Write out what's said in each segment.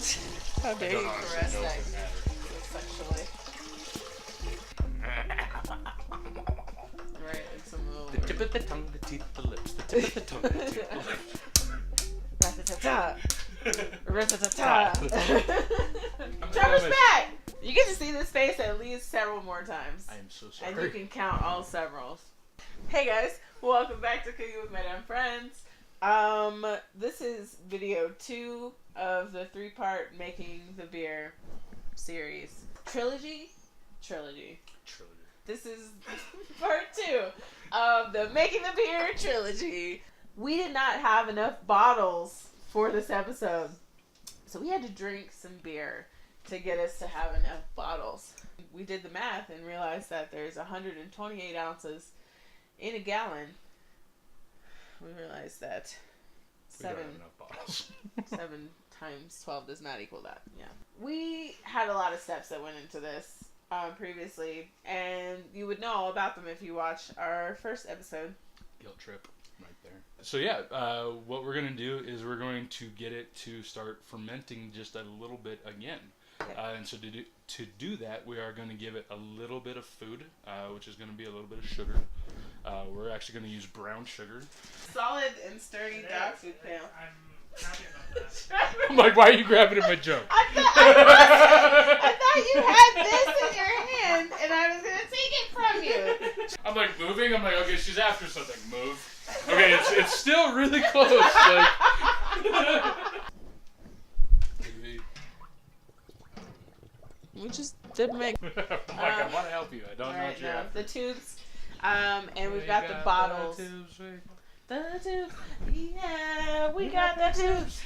How dare you caress that sexually? Right, it's some little. The tip of the tongue, the teeth, the lips. The tip of the tongue, the teeth, the lips. Rat-a-ta-ta. Rat-a-ta-ta. Trevor's back! You get to see this face at least several more times. I am so sorry. And you can count all severals. Hey guys, welcome back to Cooking with My Damn Friends. This is video 2 of the 3-part Making the Beer series. Trilogy. This is part 2 of the Making the Beer trilogy. We did not have enough bottles for this episode, so we had to drink some beer to get us to have enough bottles. We did the math and realized that there's 128 ounces in a gallon. We realized that 7 times 12 does not equal that. Yeah. We had a lot of steps that went into this previously, and you would know all about them if you watched our first episode. Guilt trip right there. So yeah, what we're going to do is we're going to get it to start fermenting just a little bit again. Yeah. And so to do that, we are going to give it a little bit of food, which is going to be a little bit of sugar. We're actually going to use brown sugar. Solid and sturdy dog food pail. I'm happy about that. I'm like, why are you grabbing at my junk? I thought you had this in your hand, and I was going to take it from you. I'm like moving. I'm like, okay, she's after something. Move. Okay, it's still really close. Like, we just didn't make. I'm like, I want to help you. I don't know what you're after. The tubes, and we've got the bottles. The tubes, yeah, we got the tubes.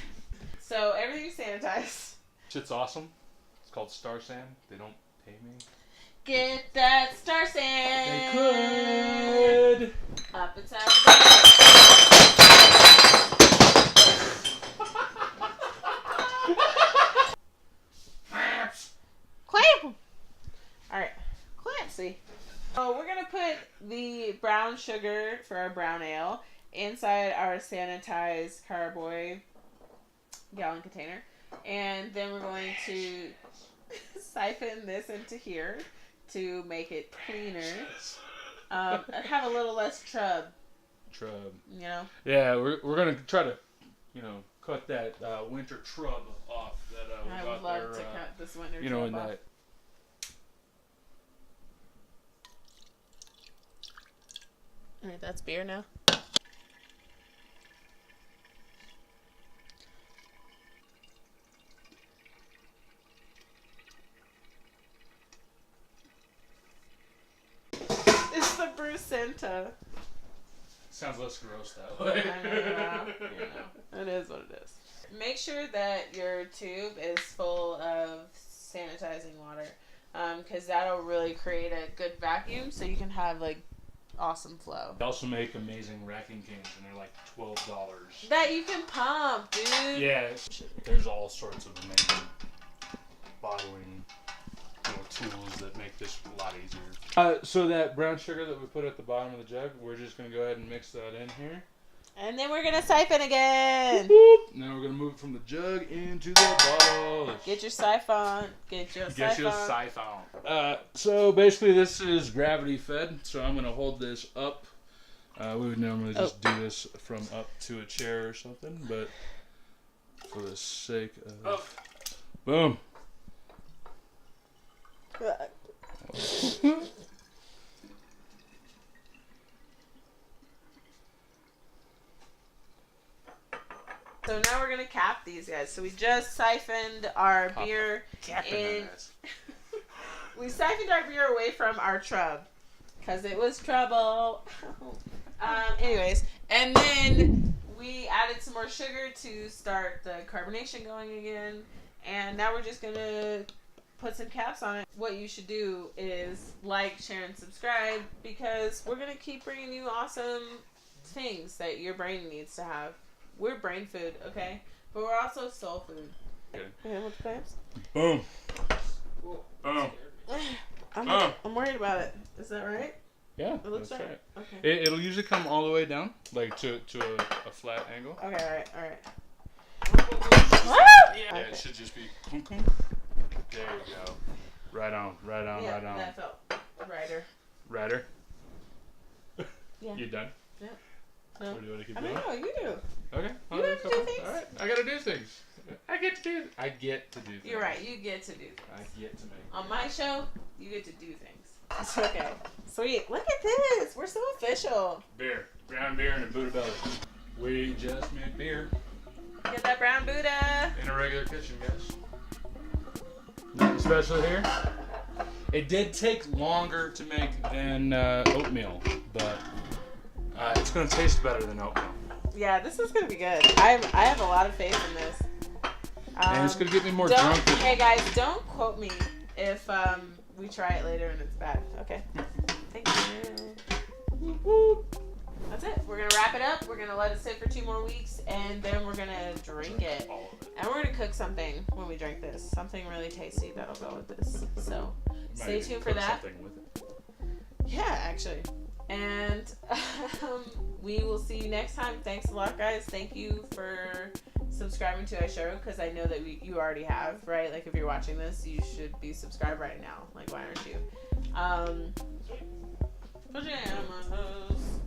So everything's sanitized. Shit's awesome. It's called Star Sand. They don't pay me. Get that Star Sand. They could. Up inside the Clamps. Clamp. All right, Clampsy. So we're gonna put the brown sugar for our brown ale inside our sanitized Carboy gallon container, and then we're going to siphon this into here to make it cleaner. Have a little less trub. You know. Yeah, we're gonna try to, cut that winter trub off. That I would love to cut this winter trub in off. that. All right, that's beer now. It's the Brew Santa. Sounds less gross that way. I know, it is what it is. Make sure that your tube is full of sanitizing water, because that'll really create a good vacuum, so you can have like awesome flow. They also make amazing racking cans, and they're like $12. That you can pump, dude. Yeah, there's all sorts of amazing bottling tools that make this a lot easier. So that brown sugar that we put at the bottom of the jug, we're just going to go ahead and mix that in here. And then we're going to siphon again. Boop. Now we're going to move it from the jug into the bottle. Get your siphon. Get your siphon. So basically this is gravity fed, so I'm going to hold this up. We would normally just do this from up to a chair or something, but for the sake of... Boom. So now we're gonna cap these guys. So we just siphoned our beer in. We siphoned our beer away from our trub because it was trouble. Anyways, and then we added some more sugar to start the carbonation going again, and now we're just gonna put some caps on it. What you should do is like, share, and subscribe, because we're going to keep bringing you awesome things that your brain needs to have. We're brain food, okay? But we're also soul food. Okay. Okay, what's the clamps? Boom. Boom. I'm worried about it. Is that right? Yeah, it looks that's right. Okay. It'll usually come all the way down, like to a flat angle. Okay, all right. Yeah, Yeah, it should just be clunk, clunk. There you go. Right on, right on, Yeah, right on. that felt righter. Righter? Yeah. You done? Yeah. No. Or do you want to keep I going? don't know. You do. Okay. You have to do things. All right. I gotta do things. I get to do things. You're right. You get to do things. I get to make. On my show, you get to do things. It's okay. Sweet. Look at this. We're so official. Beer. Brown beer and a Buddha belly. We just made beer. Get that brown Buddha. In a regular kitchen, guys. Nothing special here. It did take longer to make than oatmeal, but it's going to taste better than oatmeal. Yeah, this is gonna be good. I have a lot of faith in this. And it's going to get me more drunk. Hey guys, don't quote me if we try it later and it's bad. Okay. Thank you. That's it. We're gonna wrap it up. We're gonna let it sit for 2 more weeks, and then we're gonna drink it. And we're gonna cook something when we drink this. Something really tasty that'll go with this. So stay tuned for that. Something with it. Yeah, actually. And we will see you next time. Thanks a lot, guys. Thank you for subscribing to our show, because I know that you already have, right? Like, if you're watching this, you should be subscribed right now. Like, why aren't you? Pajamas.